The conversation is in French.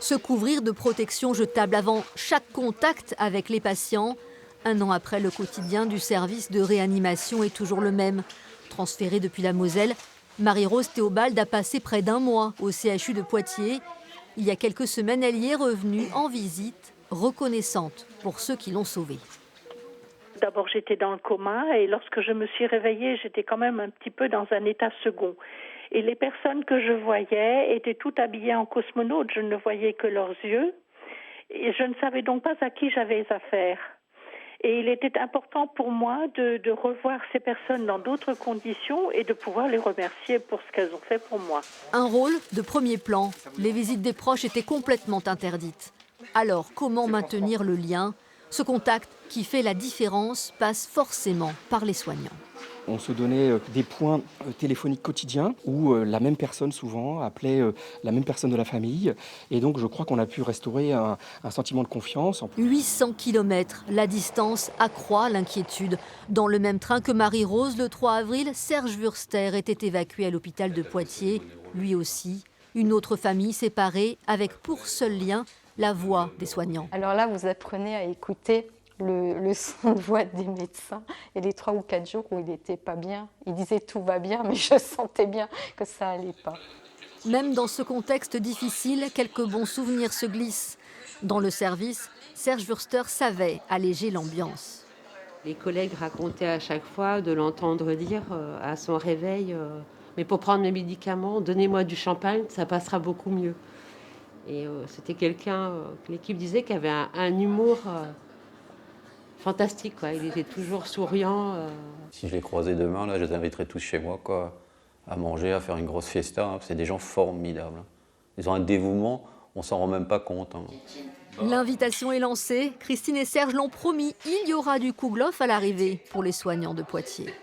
Se couvrir de protection jetable avant chaque contact avec les patients. 1 an après, le quotidien du service de réanimation est toujours le même. Transférée depuis la Moselle, Marie-Rose Théobald a passé près d'1 mois au CHU de Poitiers. Il y a quelques semaines, elle y est revenue en visite, reconnaissante pour ceux qui l'ont sauvée. D'abord, j'étais dans le coma et lorsque je me suis réveillée, j'étais quand même un petit peu dans un état second. Et les personnes que je voyais étaient toutes habillées en cosmonautes. Je ne voyais que leurs yeux et je ne savais donc pas à qui j'avais affaire. Et il était important pour moi de revoir ces personnes dans d'autres conditions et de pouvoir les remercier pour ce qu'elles ont fait pour moi. Un rôle de premier plan. Les visites des proches étaient complètement interdites. Alors, comment maintenir le lien? Ce contact qui fait la différence passe forcément par les soignants. On se donnait des points téléphoniques quotidiens où la même personne souvent appelait la même personne de la famille. Et donc je crois qu'on a pu restaurer un sentiment de confiance. 800 km, la distance accroît l'inquiétude. Dans le même train que Marie-Rose, le 3 avril, Serge Wurster était évacué à l'hôpital de Poitiers. Lui aussi, une autre famille séparée avec pour seul lien la voix des soignants. Alors là, vous apprenez à écouter le son de voix des médecins. Et les 3 ou 4 jours où il n'était pas bien, il disait tout va bien, mais je sentais bien que ça allait pas. Même dans ce contexte difficile, quelques bons souvenirs se glissent. Dans le service, Serge Wurster savait alléger l'ambiance. Les collègues racontaient à chaque fois de l'entendre dire à son réveil mais pour prendre mes médicaments, donnez-moi du champagne, ça passera beaucoup mieux. Et c'était quelqu'un que l'équipe disait qui avait un humour fantastique, quoi. Il était toujours souriant. Si je les croisais demain, là, je les inviterais tous chez moi, quoi, à manger, à faire une grosse fiesta. Hein. C'est des gens formidables. Ils ont un dévouement, on s'en rend même pas compte. Hein. L'invitation est lancée. Christine et Serge l'ont promis, il y aura du kouglof à l'arrivée pour les soignants de Poitiers.